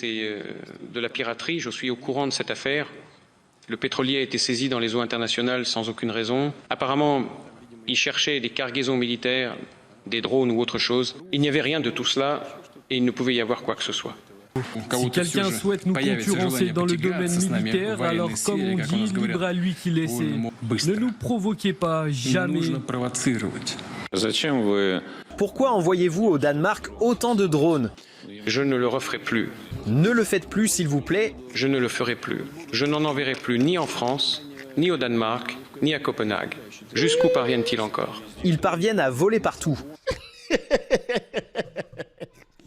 C'est de la piraterie, je suis au courant de cette affaire. Le pétrolier a été saisi dans les eaux internationales sans aucune raison. Apparemment, il cherchait des cargaisons militaires, des drones ou autre chose. Il n'y avait rien de tout cela et il ne pouvait y avoir quoi que ce soit. Si quelqu'un souhaite nous concurrencer dans le domaine militaire, alors comme on dit, libre à lui qui laissait. Ne nous provoquez pas, jamais. Pourquoi envoyez-vous au Danemark autant de drones? Je ne le referai plus. Ne le faites plus, s'il vous plaît. Je ne le ferai plus. Je n'en enverrai plus ni en France, ni au Danemark, ni à Copenhague. Jusqu'où parviennent-ils encore? Ils parviennent à voler partout.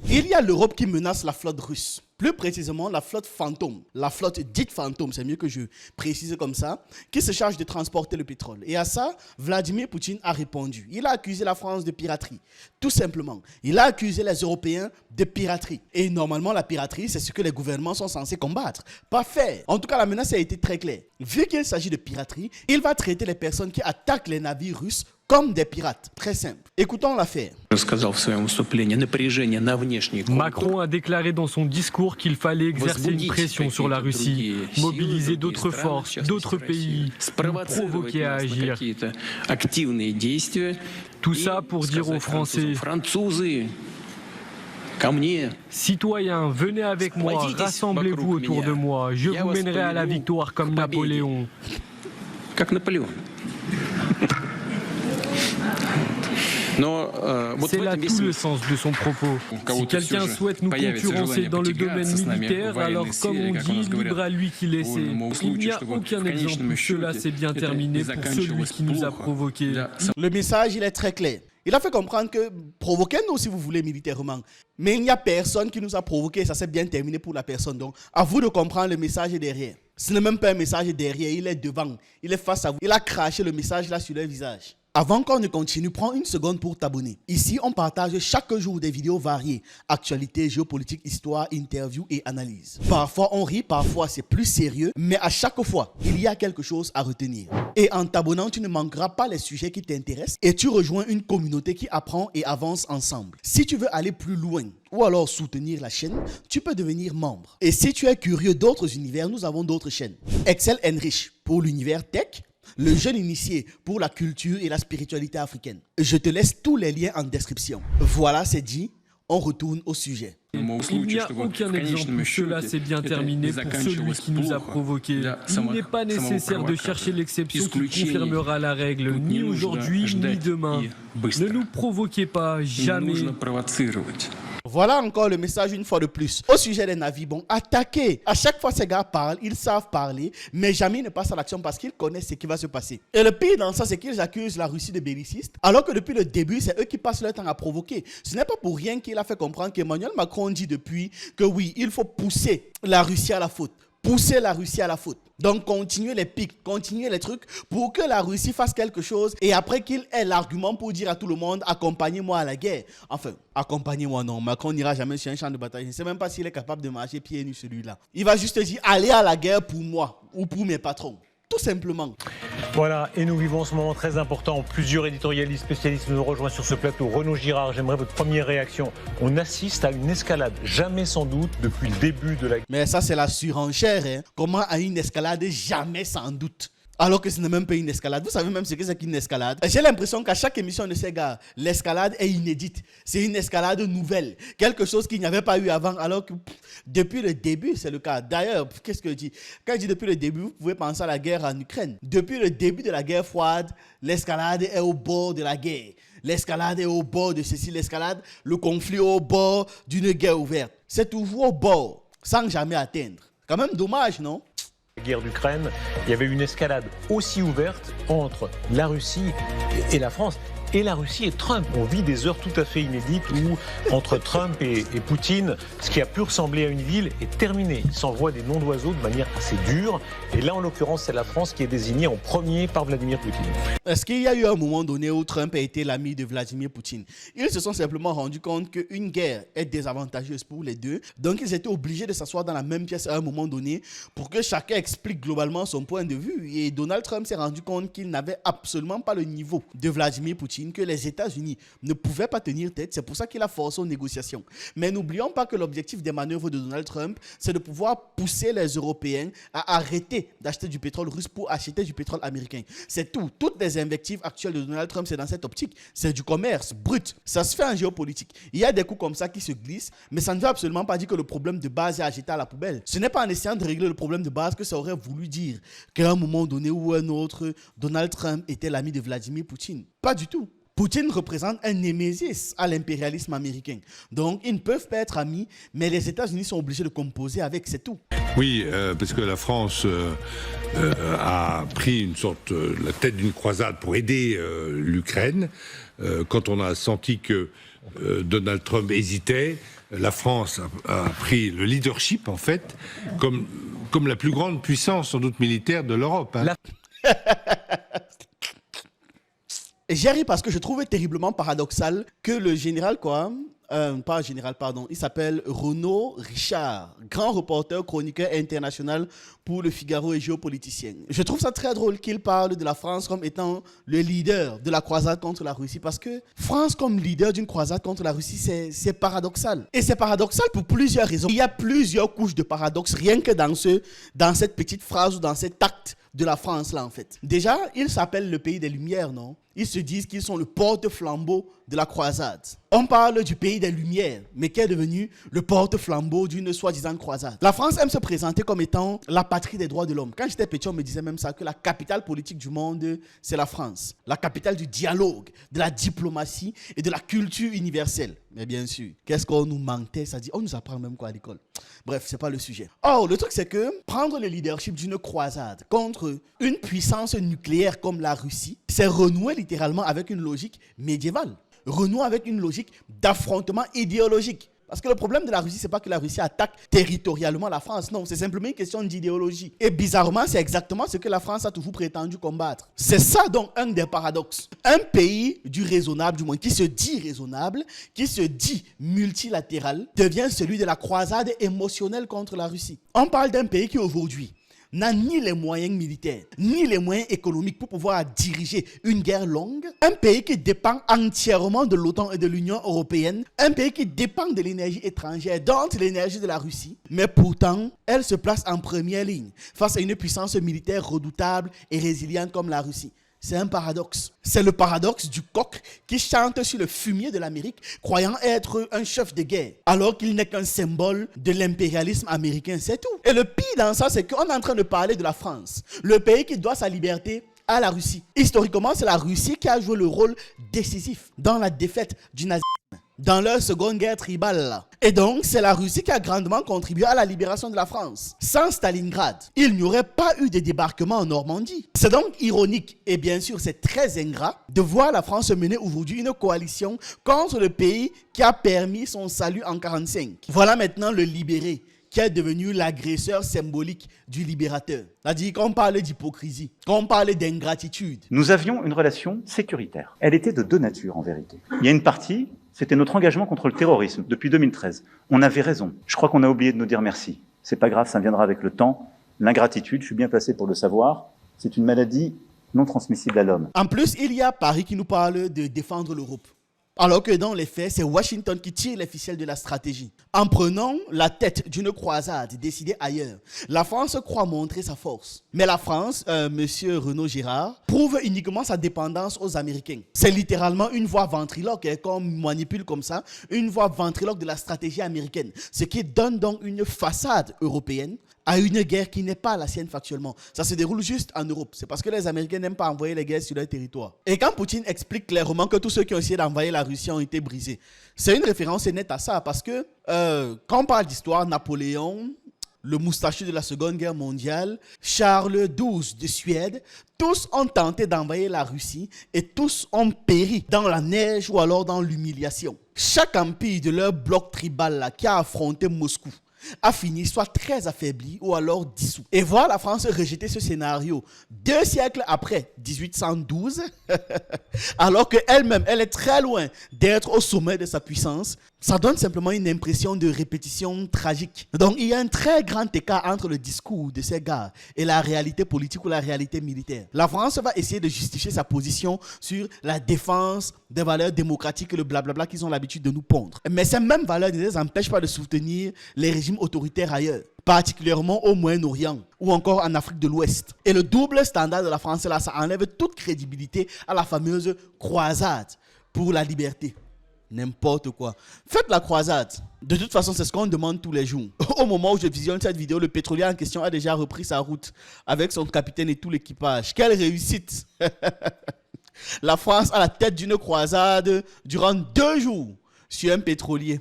Il y a l'Europe qui menace la flotte russe. Plus précisément, la flotte fantôme. La flotte dite fantôme, c'est mieux que je précise comme ça, qui se charge de transporter le pétrole. Et à ça, Vladimir Poutine a répondu. Il a accusé la France de piraterie. Tout simplement. Il a accusé les Européens de piraterie. Et normalement, la piraterie, c'est ce que les gouvernements sont censés combattre. Pas faire. En tout cas, la menace a été très claire. Vu qu'il s'agit de piraterie, il va traiter les personnes qui attaquent les navires russes comme des pirates. Très simple. Écoutons l'affaire. Macron a déclaré dans son discours qu'il fallait exercer une pression sur la Russie, mobiliser d'autres forces, d'autres pays, nous provoquer à agir. Tout ça pour dire aux Français: citoyens, venez avec moi, rassemblez-vous autour de moi, je vous mènerai à la victoire comme Napoléon. C'est là tout le sens de son propos. Si quelqu'un souhaite nous concurrencer dans le domaine militaire, alors comme on dit, libre à lui qui laissait. Il n'y a aucun exemple où cela s'est bien terminé pour celui qui nous a provoqués. Le message, il est très clair. Il a fait comprendre que provoquez-nous si vous voulez militairement. Mais il n'y a personne qui nous a provoqué, ça s'est bien terminé pour la personne. Donc, à vous de comprendre le message derrière. Ce n'est même pas un message derrière, il est devant, il est face à vous. Il a craché le message là sur leur visage. Avant qu'on ne continue, prends une seconde pour t'abonner. Ici, on partage chaque jour des vidéos variées. Actualité, géopolitique, histoire, interview et analyse. Parfois, on rit, parfois, c'est plus sérieux. Mais à chaque fois, il y a quelque chose à retenir. Et en t'abonnant, tu ne manqueras pas les sujets qui t'intéressent. Et tu rejoins une communauté qui apprend et avance ensemble. Si tu veux aller plus loin, ou alors soutenir la chaîne, tu peux devenir membre. Et si tu es curieux d'autres univers, nous avons d'autres chaînes. Excel Enrich pour l'univers tech. Le jeune initié pour la culture et la spiritualité africaine. Je te laisse tous les liens en description. Voilà, c'est dit. On retourne au sujet. Il n'y a aucun exemple où cela s'est bien terminé pour celui qui nous a provoqués. Il n'est pas nécessaire de chercher l'exception qui confirmera la règle, ni aujourd'hui, ni demain. Ne nous provoquez pas, jamais. Voilà encore le message une fois de plus. Au sujet des navires, bon, attaquez. À chaque fois, ces gars parlent, ils savent parler, mais jamais ils ne passent à l'action parce qu'ils connaissent ce qui va se passer. Et le pire dans ça, c'est qu'ils accusent la Russie de belliciste, alors que depuis le début, c'est eux qui passent leur temps à provoquer. Ce n'est pas pour rien qu'il a fait comprendre qu'Emmanuel Macron dit depuis que oui, il faut pousser la Russie à la faute. Pousser la Russie à la faute. Donc, continuer les pics, continuer les trucs pour que la Russie fasse quelque chose et après qu'il ait l'argument pour dire à tout le monde, accompagnez-moi à la guerre. Enfin, accompagnez-moi, non. Macron n'ira jamais sur un champ de bataille. Je ne sais même pas s'il est capable de marcher pieds nus celui-là. Il va juste dire, allez à la guerre pour moi ou pour mes patrons. Tout simplement. Voilà, et nous vivons ce moment très important. Plusieurs éditorialistes spécialistes nous rejoignent sur ce plateau. Renaud Girard, j'aimerais votre première réaction. On assiste à une escalade, jamais sans doute, depuis le début de la guerre. Mais ça, c'est la surenchère. Hein. Comment à une escalade, jamais sans doute. Alors que ce n'est même pas une escalade. Vous savez même ce que c'est qu'une escalade. J'ai l'impression qu'à chaque émission de ces gars, l'escalade est inédite. C'est une escalade nouvelle. Quelque chose qu'il n'y avait pas eu avant. Alors que depuis le début, c'est le cas. D'ailleurs, qu'est-ce que je dis? Quand je dis depuis le début, vous pouvez penser à la guerre en Ukraine. Depuis le début de la guerre froide, l'escalade est au bord de la guerre. L'escalade est au bord de ceci. L'escalade, le conflit au bord d'une guerre ouverte. C'est toujours au bord, sans jamais atteindre. Quand même dommage, non? La guerre d'Ukraine, il y avait une escalade aussi ouverte entre la Russie et la France. Et la Russie et Trump. On vit des heures tout à fait inédites où, entre Trump et Poutine, ce qui a pu ressembler à une ville est terminé. Ils s'envoient des noms d'oiseaux de manière assez dure. Et là, en l'occurrence, c'est la France qui est désignée en premier par Vladimir Poutine. Est-ce qu'il y a eu un moment donné où Trump a été l'ami de Vladimir Poutine? Ils se sont simplement rendus compte qu'une guerre est désavantageuse pour les deux. Donc, ils étaient obligés de s'asseoir dans la même pièce à un moment donné pour que chacun explique globalement son point de vue. Et Donald Trump s'est rendu compte qu'il n'avait absolument pas le niveau de Vladimir Poutine. Poutine que les États-Unis ne pouvaient pas tenir tête. C'est pour ça qu'il a forcé aux négociations. Mais n'oublions pas que l'objectif des manœuvres de Donald Trump, c'est de pouvoir pousser les Européens à arrêter d'acheter du pétrole russe pour acheter du pétrole américain. C'est tout. Toutes les invectives actuelles de Donald Trump, c'est dans cette optique. C'est du commerce brut. Ça se fait en géopolitique. Il y a des coups comme ça qui se glissent, mais ça ne veut absolument pas dire que le problème de base est à jeter à la poubelle. Ce n'est pas en essayant de régler le problème de base que ça aurait voulu dire qu'à un moment donné ou un autre, Donald Trump était l'ami de Vladimir Poutine. Pas du tout. Poutine représente un némésis à l'impérialisme américain. Donc, ils ne peuvent pas être amis, mais les États-Unis sont obligés de composer avec, c'est tout. Oui, parce que la France a pris la tête d'une croisade pour aider l'Ukraine. Quand on a senti que Donald Trump hésitait, la France a pris le leadership, en fait, comme la plus grande puissance, sans doute militaire, de l'Europe. Hein. J'y arrive parce que je trouvais terriblement paradoxal que le général, il s'appelle Renaud Richard, grand reporter, chroniqueur international pour Le Figaro et géopoliticien. Je trouve ça très drôle qu'il parle de la France comme étant le leader de la croisade contre la Russie, parce que France comme leader d'une croisade contre la Russie, c'est paradoxal. Et c'est paradoxal pour plusieurs raisons. Il y a plusieurs couches de paradoxe, rien que dans cette petite phrase ou dans cet acte de la France là en fait. Déjà, ils s'appellent le pays des Lumières, non? Ils se disent qu'ils sont le porte-flambeau de la croisade. On parle du pays des Lumières, mais qui est devenu le porte-flambeau d'une soi-disant croisade. La France aime se présenter comme étant la patrie des droits de l'homme. Quand j'étais petit, on me disait même ça, que la capitale politique du monde, c'est la France. La capitale du dialogue, de la diplomatie et de la culture universelle. Mais bien sûr, qu'est-ce qu'on nous mentait? Ça dit, on nous apprend même quoi à l'école? Bref, c'est pas le sujet. Or, le truc, c'est que prendre le leadership d'une croisade contre une puissance nucléaire comme la Russie, c'est renouer littéralement avec une logique médiévale. Renouer avec une logique d'affrontement idéologique. Parce que le problème de la Russie, c'est pas que la Russie attaque territorialement la France. Non, c'est simplement une question d'idéologie. Et bizarrement, c'est exactement ce que la France a toujours prétendu combattre. C'est ça donc un des paradoxes. Un pays du raisonnable, du moins qui se dit raisonnable, qui se dit multilatéral, devient celui de la croisade émotionnelle contre la Russie. On parle d'un pays qui aujourd'hui n'a ni les moyens militaires, ni les moyens économiques pour pouvoir diriger une guerre longue. Un pays qui dépend entièrement de l'OTAN et de l'Union européenne. Un pays qui dépend de l'énergie étrangère, dont l'énergie de la Russie. Mais pourtant, elle se place en première ligne face à une puissance militaire redoutable et résiliente comme la Russie. C'est un paradoxe. C'est le paradoxe du coq qui chante sur le fumier de l'Amérique, croyant être un chef de guerre, alors qu'il n'est qu'un symbole de l'impérialisme américain, c'est tout. Et le pire dans ça, c'est qu'on est en train de parler de la France, le pays qui doit sa liberté à la Russie. Historiquement, c'est la Russie qui a joué le rôle décisif dans la défaite du nazisme, dans leur seconde guerre tribale. Et donc, c'est la Russie qui a grandement contribué à la libération de la France. Sans Stalingrad, il n'y aurait pas eu de débarquement en Normandie. C'est donc ironique, et bien sûr, c'est très ingrat, de voir la France mener aujourd'hui une coalition contre le pays qui a permis son salut en 1945. Voilà maintenant le libéré, qui est devenu l'agresseur symbolique du libérateur. C'est-à-dire qu'on parle d'hypocrisie, qu'on parle d'ingratitude. Nous avions une relation sécuritaire. Elle était de deux natures, en vérité. Il y a une partie, c'était notre engagement contre le terrorisme, depuis 2013. On avait raison. Je crois qu'on a oublié de nous dire merci. C'est pas grave, ça viendra avec le temps. L'ingratitude, je suis bien placé pour le savoir, c'est une maladie non transmissible à l'homme. En plus, il y a Paris qui nous parle de défendre l'Europe. Alors que dans les faits, c'est Washington qui tire les ficelles de la stratégie. En prenant la tête d'une croisade décidée ailleurs, la France croit montrer sa force. Mais la France, monsieur Renaud Girard, prouve uniquement sa dépendance aux Américains. C'est littéralement une voix ventriloque, qu'on manipule comme ça, une voix ventriloque de la stratégie américaine. Ce qui donne donc une façade européenne à une guerre qui n'est pas la sienne factuellement. Ça se déroule juste en Europe. C'est parce que les Américains n'aiment pas envoyer les guerres sur leur territoire. Et quand Poutine explique clairement que tous ceux qui ont essayé d'envahir la Russie ont été brisés, c'est une référence nette à ça, parce que quand on parle d'histoire, Napoléon, le moustachu de la Seconde Guerre mondiale, Charles XII de Suède, tous ont tenté d'envahir la Russie et tous ont péri dans la neige ou alors dans l'humiliation. Chaque empire de leur bloc tribal là, qui a affronté Moscou a fini soit très affaibli ou alors dissous. Et voir la France rejeter ce scénario 2 siècles après 1812, alors qu'elle-même, elle est très loin d'être au sommet de sa puissance, Ça donne simplement une impression de répétition tragique. Donc il y a un très grand écart entre le discours de ces gars et la réalité politique ou la réalité militaire. La France va essayer de justifier sa position sur la défense des valeurs démocratiques et le blablabla qu'ils ont l'habitude de nous pondre. Mais ces mêmes valeurs ne les empêchent pas de soutenir les régimes autoritaires ailleurs, particulièrement au Moyen-Orient ou encore en Afrique de l'Ouest. Et le double standard de la France, là, ça enlève toute crédibilité à la fameuse croisade pour la liberté. N'importe quoi. Faites la croisade. De toute façon, c'est ce qu'on demande tous les jours. Au moment où je visionne cette vidéo, le pétrolier en question a déjà repris sa route avec son capitaine et tout l'équipage. Quelle réussite! La France à la tête d'une croisade durant 2 jours sur un pétrolier.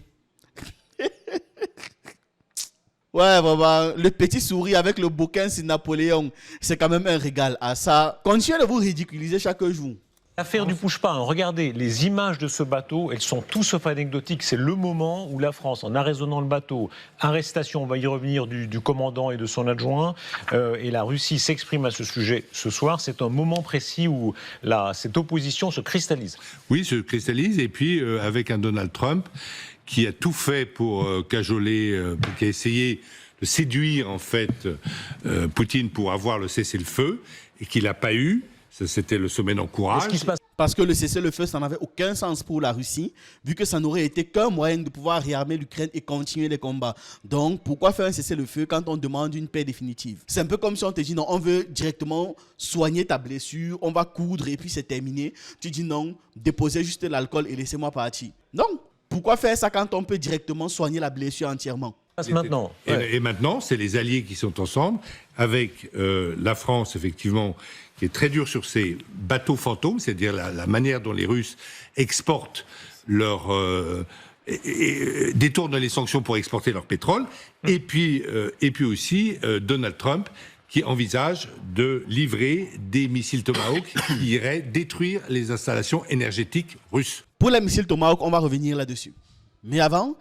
Ouais, vraiment, le petit souris avec le bouquin sur Napoléon, c'est quand même un régal. À ça, continuez de vous ridiculiser chaque jour. L'affaire du Pouche-Pas, regardez, les images de ce bateau, elles sont tout sauf anecdotiques. C'est le moment où la France, en arraisonnant le bateau, arrestation, on va y revenir, du commandant et de son adjoint, et la Russie s'exprime à ce sujet ce soir. C'est un moment précis où cette opposition se cristallise. Oui, se cristallise, et puis avec un Donald Trump qui a tout fait pour cajoler, qui a essayé de séduire en fait Poutine pour avoir le cessez-le-feu, et qu'il n'a pas eu. C'était le sommet d'encourage. Parce que le cessez-le-feu, ça n'avait aucun sens pour la Russie, vu que ça n'aurait été qu'un moyen de pouvoir réarmer l'Ukraine et continuer les combats. Donc, pourquoi faire un cessez-le-feu quand on demande une paix définitive? C'est un peu comme si on te dit non, on veut directement soigner ta blessure, on va coudre et puis c'est terminé. Tu dis non, déposez juste l'alcool et laissez-moi partir. Non, pourquoi faire ça quand on peut directement soigner la blessure entièrement? Maintenant. Et maintenant, c'est les alliés qui sont ensemble, avec la France, effectivement, qui est très dure sur ces bateaux fantômes, c'est-à-dire la manière dont les Russes exportent détournent les sanctions pour exporter leur pétrole, et puis aussi Donald Trump, qui envisage de livrer des missiles Tomahawk qui iraient détruire les installations énergétiques russes. Pour les missiles Tomahawk, on va revenir là-dessus. Mais avant,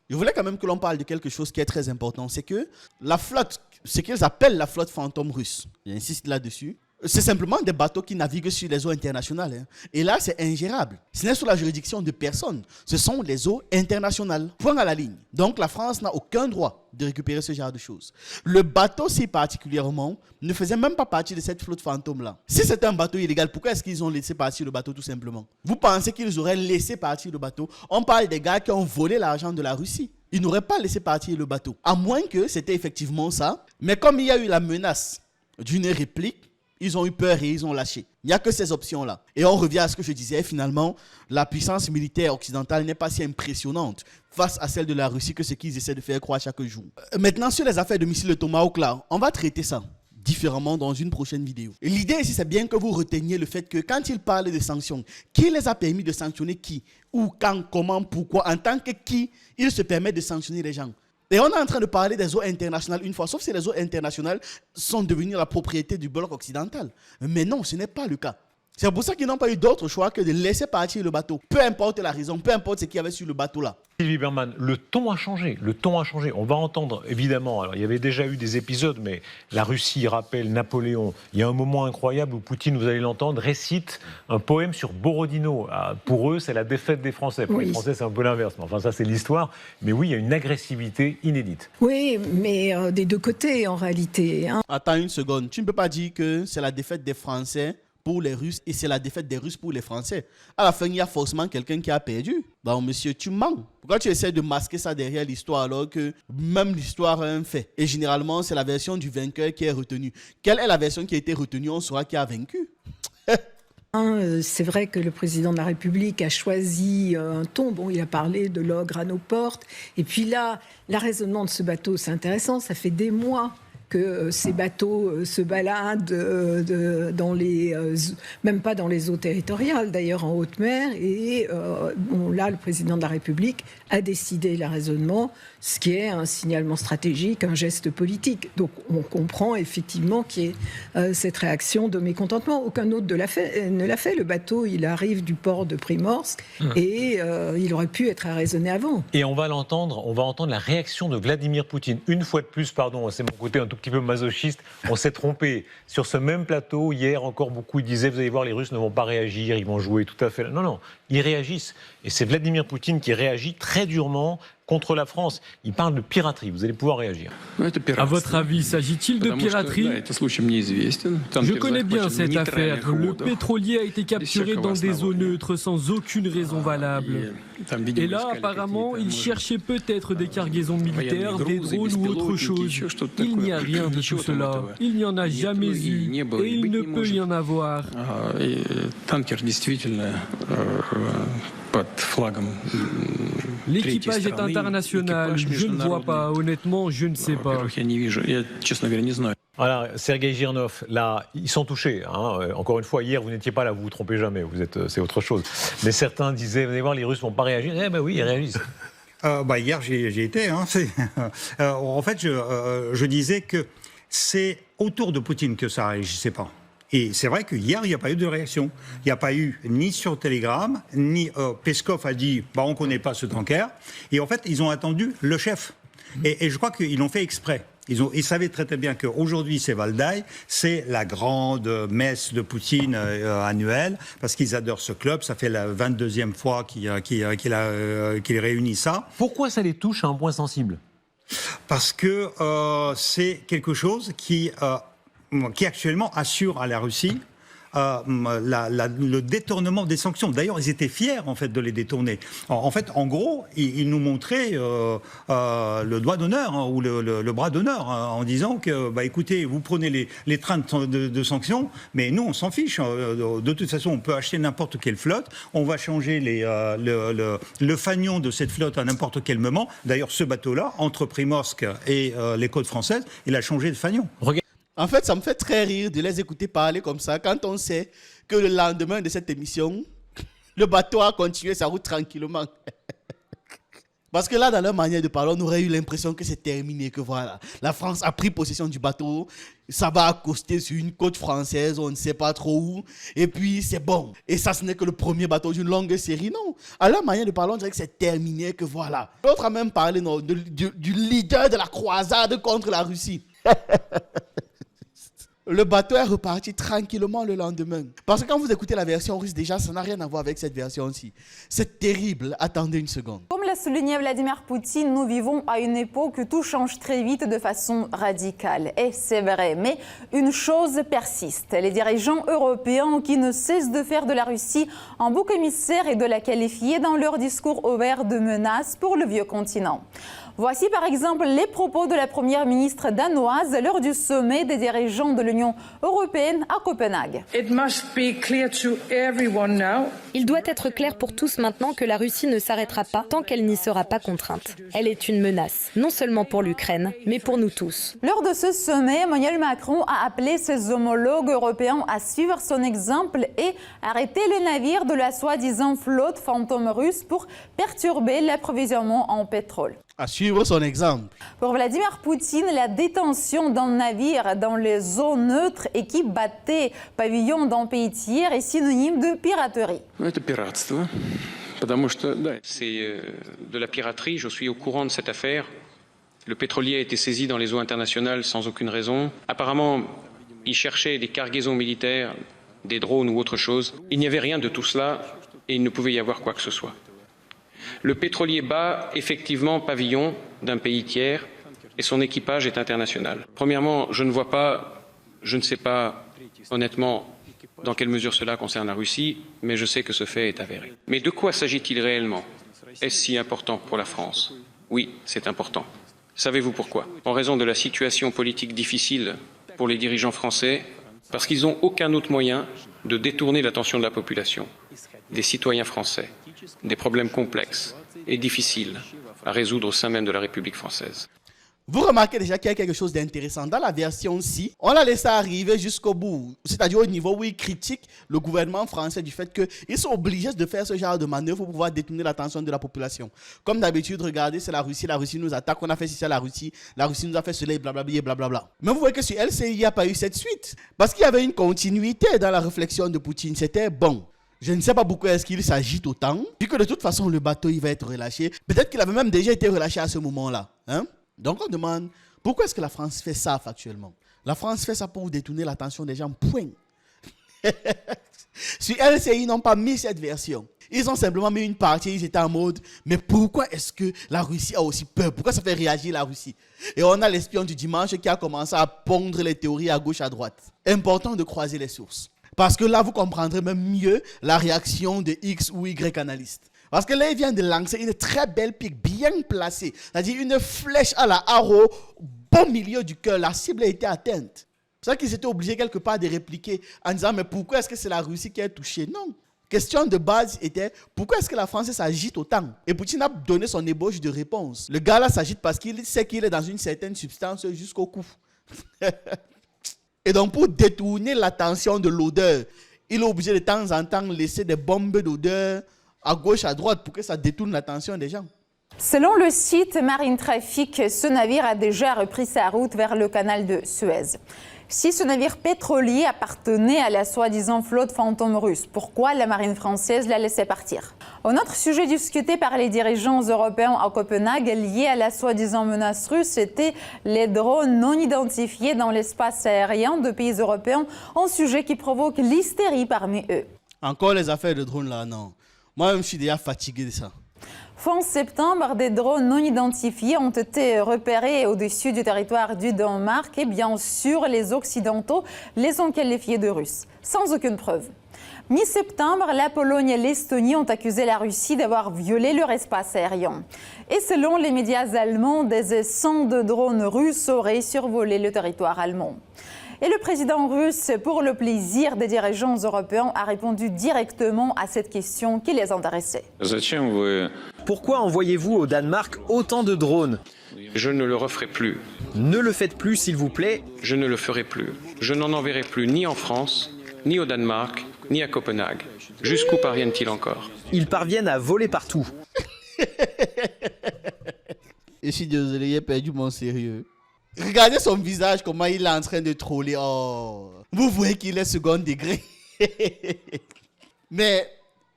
je voulais quand même que l'on parle de quelque chose qui est très important, c'est que la flotte, ce qu'ils appellent la flotte fantôme russe, j'insiste là-dessus, c'est simplement des bateaux qui naviguent sur les eaux internationales. Hein. Et là, c'est ingérable. Ce n'est sous la juridiction de personne. Ce sont les eaux internationales. Point à la ligne. Donc, la France n'a aucun droit de récupérer ce genre de choses. Le bateau, si particulièrement, ne faisait même pas partie de cette flotte fantôme-là. Si c'était un bateau illégal, pourquoi est-ce qu'ils ont laissé partir le bateau tout simplement? Vous pensez qu'ils auraient laissé partir le bateau? On parle des gars qui ont volé l'argent de la Russie. Ils n'auraient pas laissé partir le bateau. À moins que c'était effectivement ça. Mais comme il y a eu la menace d'une réplique, ils ont eu peur et ils ont lâché. Il n'y a que ces options-là. Et on revient à ce que je disais, finalement, la puissance militaire occidentale n'est pas si impressionnante face à celle de la Russie que ce qu'ils essaient de faire croire chaque jour. Maintenant, sur les affaires de missiles de Tomahawk, là, on va traiter ça différemment dans une prochaine vidéo. Et l'idée ici, c'est bien que vous reteniez le fait que quand ils parlent de sanctions, qui les a permis de sanctionner qui? Où, quand, comment, pourquoi? En tant que qui, ils se permettent de sanctionner les gens? Et on est en train de parler des eaux internationales une fois, sauf si les eaux internationales sont devenues la propriété du bloc occidental. Mais non, ce n'est pas le cas. C'est pour ça qu'ils n'ont pas eu d'autre choix que de laisser partir le bateau. Peu importe la raison, peu importe ce qu'il y avait sur le bateau-là. Sylvie Bermann, le ton a changé. Le ton a changé. On va entendre, évidemment, alors il y avait déjà eu des épisodes, mais la Russie rappelle Napoléon. Il y a un moment incroyable où Poutine, vous allez l'entendre, récite un poème sur Borodino. Pour eux, c'est la défaite des Français. Pour les Français, c'est un peu l'inverse. Enfin, ça, c'est l'histoire. Mais oui, il y a une agressivité inédite. Oui, mais des deux côtés, en réalité. Hein. Attends une seconde. Tu ne peux pas dire que c'est la défaite des Français pour les Russes et c'est la défaite des Russes pour les Français. À la fin, il y a forcément quelqu'un qui a perdu. Bon, monsieur, tu mens. Pourquoi tu essaies de masquer ça derrière l'histoire alors que même l'histoire a un fait? Et généralement, c'est la version du vainqueur qui est retenue. Quelle est la version qui a été retenue? On saura qui a vaincu. C'est vrai que le président de la République a choisi un ton. Bon, il a parlé de l'ogre à nos portes. Et puis là, l'arraisonnement de ce bateau, c'est intéressant. Ça fait des mois que ces bateaux se baladent même pas dans les eaux territoriales, d'ailleurs en haute mer. Et là, le président de la République a décidé l'arraisonnement, ce qui est un signalement stratégique, un geste politique. Donc on comprend effectivement qu'il y ait cette réaction de mécontentement. Aucun autre ne l'a fait. Le bateau, il arrive du port de Primorsk et il aurait pu être arraisonné avant. Et on va entendre la réaction de Vladimir Poutine. Une fois de plus, pardon, c'est mon côté un tout petit peu masochiste. On s'est trompé. Sur ce même plateau, hier encore, beaucoup disaient, vous allez voir, les Russes ne vont pas réagir, ils vont jouer tout à fait. Non, ils réagissent. Et c'est Vladimir Poutine qui réagit très durement contre la France. Il parle de piraterie. Vous allez pouvoir réagir. À votre avis, s'agit-il de piraterie? Je connais bien cette affaire. Le pétrolier a été capturé dans des eaux neutres sans aucune raison valable. Et là, apparemment, il cherchait peut-être des cargaisons militaires, des drones ou autre chose. Il n'y a rien de tout cela. Il n'y en a jamais eu. Et il ne peut y en avoir. L'équipage est international. Je ne vois pas. Honnêtement, je ne sais pas. Voilà, Sergueï Girnov, là, ils sont touchés. Encore une fois, hier, vous n'étiez pas là, vous vous trompez jamais. C'est autre chose. Mais certains disaient, vous allez voir, les Russes ne vont pas réagir. Eh ben oui, ils réagissent. Hier, j'y étais. En fait, je disais que c'est autour de Poutine que ça ne réagissait pas. Et c'est vrai qu'hier, il n'y a pas eu de réaction. Il n'y a pas eu ni sur Telegram, ni Peskov a dit on ne connaît pas ce tanker. Et en fait, ils ont attendu le chef. Et je crois qu'ils l'ont fait exprès. Ils savaient très très bien qu'aujourd'hui, c'est Valdai, c'est la grande messe de Poutine annuelle, parce qu'ils adorent ce club. Ça fait la 22e fois qu'il réunit ça. Pourquoi ça les touche à un point sensible? Parce que c'est quelque chose qui actuellement assure à la Russie le détournement des sanctions. D'ailleurs, ils étaient fiers en fait de les détourner. En gros, ils nous montraient le doigt d'honneur ou le bras d'honneur en disant que, écoutez, vous prenez les trains de sanctions, mais nous, on s'en fiche. De toute façon, on peut acheter n'importe quelle flotte. On va changer le fanion de cette flotte à n'importe quel moment. D'ailleurs, ce bateau-là, entre Primorsk et les côtes françaises, il a changé de fanion. En fait, ça me fait très rire de les écouter parler comme ça quand on sait que le lendemain de cette émission, le bateau a continué sa route tranquillement. Parce que là, dans leur manière de parler, on aurait eu l'impression que c'est terminé, que voilà, la France a pris possession du bateau, ça va accoster sur une côte française, on ne sait pas trop où, et puis c'est bon. Et ça, ce n'est que le premier bateau d'une longue série, non. À leur manière de parler, on dirait que c'est terminé, que voilà. L'autre a même parlé du leader de la croisade contre la Russie. Le bateau est reparti tranquillement le lendemain. Parce que quand vous écoutez la version russe, déjà, ça n'a rien à voir avec cette version-ci. C'est terrible. Attendez une seconde. Comme l'a souligné Vladimir Poutine, nous vivons à une époque où tout change très vite de façon radicale. Et c'est vrai, mais une chose persiste. Les dirigeants européens qui ne cessent de faire de la Russie un bouc émissaire et de la qualifier dans leur discours ouvert de menace pour le vieux continent. Voici par exemple les propos de la première ministre danoise lors du sommet des dirigeants de l'Union européenne à Copenhague. Il doit être clair pour tous maintenant que la Russie ne s'arrêtera pas tant qu'elle n'y sera pas contrainte. Elle est une menace, non seulement pour l'Ukraine, mais pour nous tous. Lors de ce sommet, Emmanuel Macron a appelé ses homologues européens à suivre son exemple et arrêter les navires de la soi-disant flotte fantôme russe pour perturber l'approvisionnement en pétrole. À suivre son exemple. Pour Vladimir Poutine, la détention d'un navire dans les eaux neutres et qui battait pavillon d'un pays tiers est synonyme de piraterie. C'est de la piraterie, je suis au courant de cette affaire. Le pétrolier a été saisi dans les eaux internationales sans aucune raison. Apparemment, il cherchait des cargaisons militaires, des drones ou autre chose. Il n'y avait rien de tout cela et il ne pouvait y avoir quoi que ce soit. Le pétrolier bat effectivement pavillon d'un pays tiers et son équipage est international. Premièrement, je ne sais pas honnêtement dans quelle mesure cela concerne la Russie, mais je sais que ce fait est avéré. Mais de quoi s'agit-il réellement? Est-ce si important pour la France? Oui, c'est important. Savez-vous pourquoi? En raison de la situation politique difficile pour les dirigeants français, parce qu'ils n'ont aucun autre moyen de détourner l'attention de la population, des citoyens français, des problèmes complexes et difficiles à résoudre au sein même de la République française. Vous remarquez déjà qu'il y a quelque chose d'intéressant. Dans la version-ci, on l'a laissé arriver jusqu'au bout. C'est-à-dire au niveau où il critique le gouvernement français du fait qu'ils sont obligés de faire ce genre de manœuvre pour pouvoir détourner l'attention de la population. Comme d'habitude, regardez, c'est la Russie nous attaque, on a fait ceci à la Russie nous a fait cela, blablabla, blablabla. Mais vous voyez que sur LCI, il n'y a pas eu cette suite. Parce qu'il y avait une continuité dans la réflexion de Poutine. C'était bon. Je ne sais pas pourquoi est-ce qu'il s'agite autant, vu que de toute façon, le bateau, il va être relâché. Peut-être qu'il avait même déjà été relâché à ce moment-là. Donc on demande Pourquoi est-ce que la France fait ça factuellement? La France fait ça pour détourner l'attention des gens, point. Sur LCI, ils n'ont pas mis cette version. Ils ont simplement mis une partie, ils étaient en mode, mais pourquoi est-ce que la Russie a aussi peur? Pourquoi ça fait réagir la Russie? Et on a l'espion du dimanche qui a commencé à pondre les théories à gauche, à droite. Important de croiser les sources. Parce que là, vous comprendrez même mieux la réaction de X ou Y analystes. Parce que là, il vient de lancer une très belle pique bien placée. C'est-à-dire une flèche à la haro, bon milieu du cœur. La cible a été atteinte. C'est ça qu'ils étaient obligés quelque part de répliquer en disant, mais pourquoi est-ce que c'est la Russie qui est touchée? Non. Question de base était, pourquoi est-ce que la France s'agite autant? Et Poutine a donné son ébauche de réponse. Le gars là s'agite parce qu'il sait qu'il est dans une certaine substance jusqu'au cou. Et donc pour détourner l'attention de l'odeur, il est obligé de temps en temps laisser des bombes d'odeur à gauche, à droite pour que ça détourne l'attention des gens. Selon le site Marine Traffic, ce navire a déjà repris sa route vers le canal de Suez. Si ce navire pétrolier appartenait à la soi-disant flotte fantôme russe, pourquoi la marine française l'a laissé partir? Un autre sujet discuté par les dirigeants européens à Copenhague lié à la soi-disant menace russe était les drones non identifiés dans l'espace aérien de pays européens, un sujet qui provoque l'hystérie parmi eux. Encore les affaires de drones là, non. Moi-même, je suis déjà fatigué de ça. Fin septembre, des drones non identifiés ont été repérés au-dessus du territoire du Danemark et bien sûr, les Occidentaux les ont qualifiés de Russes, sans aucune preuve. Mi-septembre, la Pologne et l'Estonie ont accusé la Russie d'avoir violé leur espace aérien. Et selon les médias allemands, des centaines de drones russes auraient survolé le territoire allemand. Et le président russe, pour le plaisir des dirigeants européens, a répondu directement à cette question qui les intéressait. Pourquoi envoyez-vous au Danemark autant de drones? Je ne le referai plus. Ne le faites plus, s'il vous plaît. Je ne le ferai plus. Je n'en enverrai plus ni en France, ni au Danemark, ni à Copenhague. Jusqu'où parviennent-ils encore? Ils parviennent à voler partout. Je suis désolé, j'ai perdu mon sérieux. Regardez son visage, comment il est en train de troller. Oh. Vous voyez qu'il est second degré. Mais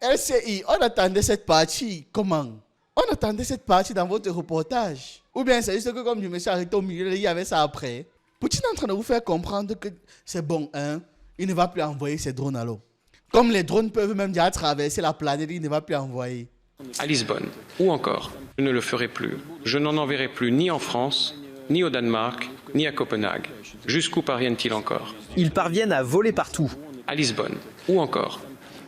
LCI, on attendait cette partie. Comment? On attendait cette partie dans votre reportage. Ou bien c'est juste que comme je me suis arrêté au milieu, il y avait ça après. Poutine est en train de vous faire comprendre que c'est bon, hein? Il ne va plus envoyer ses drones à l'eau. Comme les drones peuvent même déjà traverser la planète, il ne va plus envoyer. À Lisbonne, ou encore, je ne le ferai plus. Je n'en enverrai plus ni en France, ni au Danemark, ni à Copenhague. Jusqu'où parviennent-ils encore? Ils parviennent à voler partout. À Lisbonne, ou encore.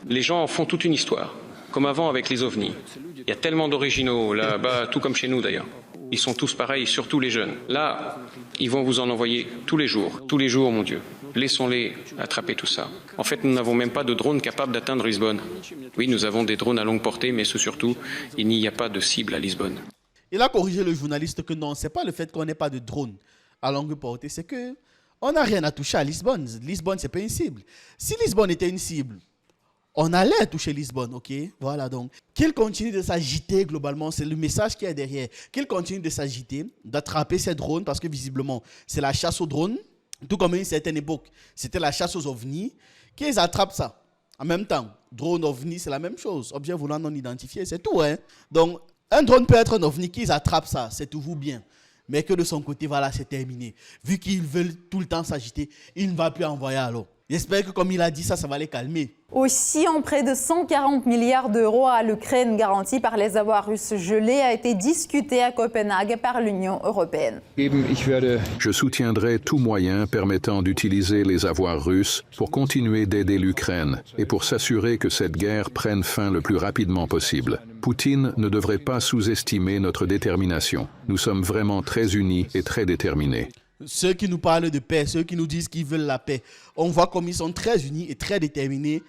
Les gens en font toute une histoire, comme avant avec les ovnis. Il y a tellement d'originaux là-bas, tout comme chez nous d'ailleurs. Ils sont tous pareils, surtout les jeunes. Là, ils vont vous en envoyer tous les jours, mon Dieu. Laissons-les attraper tout ça. En fait, nous n'avons même pas de drones capables d'atteindre Lisbonne. Oui, nous avons des drones à longue portée, mais surtout, il n'y a pas de cible à Lisbonne. Il a corrigé le journaliste que non, c'est pas le fait qu'on n'ait pas de drone à longue portée, c'est que on n'a rien à toucher à Lisbonne. Lisbonne, c'est pas une cible. Si Lisbonne était une cible, on allait toucher Lisbonne, ok? Voilà donc. Qu'il continue de s'agiter globalement, c'est le message qu'il y a derrière. Qu'il continue de s'agiter, d'attraper ces drones, parce que visiblement, c'est la chasse aux drones, tout comme à une certaine époque, c'était la chasse aux ovnis, qu'ils attrapent ça. En même temps, drone, ovni, c'est la même chose. Objet volant non identifié, c'est tout, hein? Donc, un drone peut être un ovni, qu'ils attrapent ça, c'est toujours bien. Mais que de son côté, voilà, c'est terminé. Vu qu'ils veulent tout le temps s'agiter, il ne va plus envoyer à l'eau. J'espère que comme il a dit ça, ça va les calmer. Aussi, en près de 140 milliards d'euros à l'Ukraine garantis par les avoirs russes gelés a été discuté à Copenhague par l'Union européenne. Je soutiendrai tout moyen permettant d'utiliser les avoirs russes pour continuer d'aider l'Ukraine et pour s'assurer que cette guerre prenne fin le plus rapidement possible. Poutine ne devrait pas sous-estimer notre détermination. Nous sommes vraiment très unis et très déterminés. Ceux qui nous parlent de paix, ceux qui nous disent qu'ils veulent la paix, on voit comme ils sont très unis et très déterminés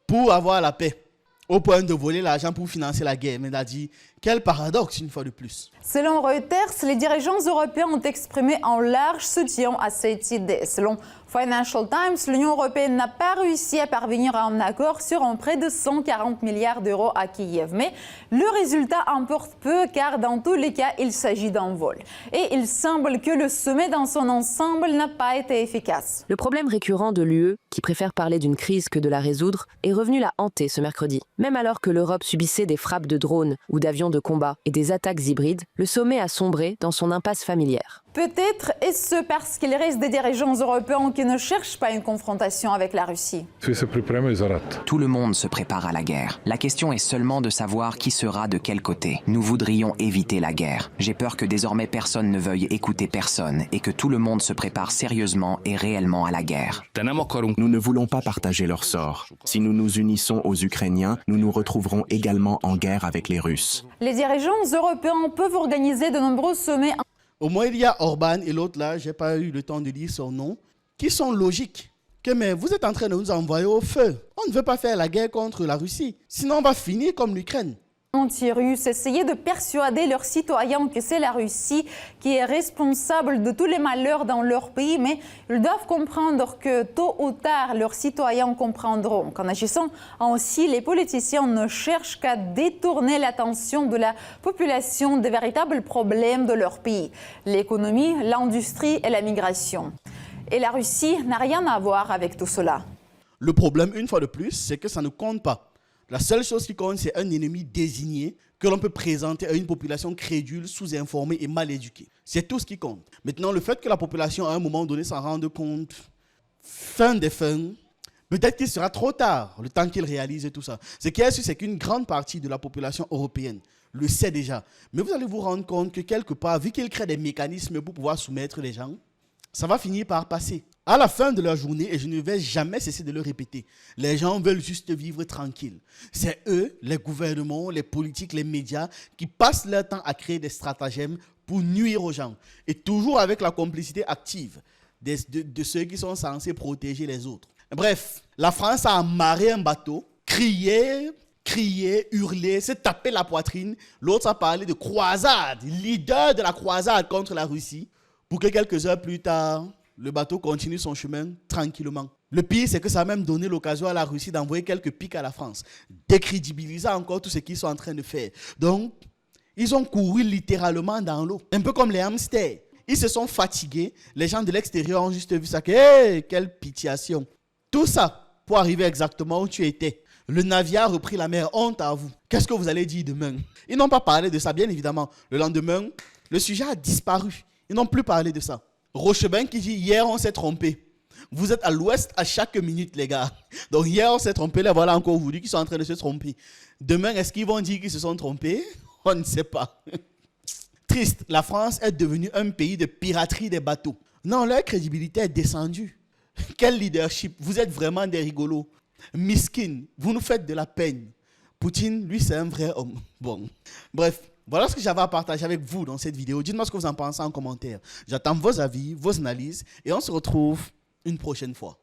pour avoir la paix, au point de voler l'argent pour financer la guerre. Mais il a dit, quel paradoxe une fois de plus. Selon Reuters, les dirigeants européens ont exprimé un large soutien à cette idée. Selon Financial Times, l'Union européenne n'a pas réussi à parvenir à un accord sur un prêt de 140 milliards d'euros à Kiev. Mais le résultat importe peu car dans tous les cas, il s'agit d'un vol. Et il semble que le sommet dans son ensemble n'a pas été efficace. Le problème récurrent de l'UE, qui préfère parler d'une crise que de la résoudre, est revenu la hanter ce mercredi. Même alors que l'Europe subissait des frappes de drones ou d'avions de combat et des attaques hybrides, le sommet a sombré dans son impasse familière. Peut-être est-ce parce qu'il reste des dirigeants européens qui ne cherchent pas une confrontation avec la Russie. Tout le monde se prépare à la guerre. La question est seulement de savoir qui sera de quel côté. Nous voudrions éviter la guerre. J'ai peur que désormais personne ne veuille écouter personne et que tout le monde se prépare sérieusement et réellement à la guerre. Nous ne voulons pas partager leur sort. Si nous nous unissons aux Ukrainiens, nous nous retrouverons également en guerre avec les Russes. Les dirigeants européens peuvent organiser de nombreux sommets. Au moins, il y a Orban et l'autre là, j'ai pas eu le temps de lire son nom, qui sont logiques. Mais vous êtes en train de nous envoyer au feu. On ne veut pas faire la guerre contre la Russie. Sinon, on va finir comme l'Ukraine. Anti-russes essayer de persuader leurs citoyens que c'est la Russie qui est responsable de tous les malheurs dans leur pays, mais ils doivent comprendre que tôt ou tard, leurs citoyens comprendront qu'en agissant ainsi, les politiciens ne cherchent qu'à détourner l'attention de la population des véritables problèmes de leur pays, l'économie, l'industrie et la migration. Et la Russie n'a rien à voir avec tout cela. Le problème, une fois de plus, c'est que ça ne compte pas. La seule chose qui compte, c'est un ennemi désigné que l'on peut présenter à une population crédule, sous-informée et mal éduquée. C'est tout ce qui compte. Maintenant, le fait que la population, à un moment donné, s'en rende compte, fin des fins, peut-être qu'il sera trop tard, le temps qu'il réalise tout ça. Ce qui est sûr, c'est qu'une grande partie de la population européenne le sait déjà. Mais vous allez vous rendre compte que quelque part, vu qu'il crée des mécanismes pour pouvoir soumettre les gens, ça va finir par passer. À la fin de la journée, et je ne vais jamais cesser de le répéter, les gens veulent juste vivre tranquille. C'est eux, les gouvernements, les politiques, les médias, qui passent leur temps à créer des stratagèmes pour nuire aux gens. Et toujours avec la complicité active de ceux qui sont censés protéger les autres. Bref, la France a amarré un bateau, crié, hurlé, s'est tapé la poitrine. L'autre a parlé de croisade, leader de la croisade contre la Russie, pour que quelques heures plus tard, le bateau continue son chemin tranquillement. Le pire, c'est que ça a même donné l'occasion à la Russie d'envoyer quelques pics à la France, décrédibilisant encore tout ce qu'ils sont en train de faire. Donc, ils ont couru littéralement dans l'eau, un peu comme les hamsters. Ils se sont fatigués, les gens de l'extérieur ont juste vu ça, quelle pitiation. Tout ça pour arriver exactement où tu étais. Le navire a repris la mer, honte à vous. Qu'est-ce que vous allez dire demain? Ils n'ont pas parlé de ça, bien évidemment. Le lendemain, le sujet a disparu. Ils n'ont plus parlé de ça. Rochebin qui dit, hier on s'est trompé. Vous êtes à l'ouest à chaque minute, les gars. Donc hier on s'est trompé, là voilà encore aujourd'hui qu'ils sont en train de se tromper. Demain, est-ce qu'ils vont dire qu'ils se sont trompés? On ne sait pas. Triste, la France est devenue un pays de piraterie des bateaux. Non, leur crédibilité est descendue. Quel leadership? Vous êtes vraiment des rigolos. Miskin, vous nous faites de la peine. Poutine, lui, c'est un vrai homme. Bon, bref. Voilà ce que j'avais à partager avec vous dans cette vidéo. Dites-moi ce que vous en pensez en commentaire. J'attends vos avis, vos analyses et on se retrouve une prochaine fois.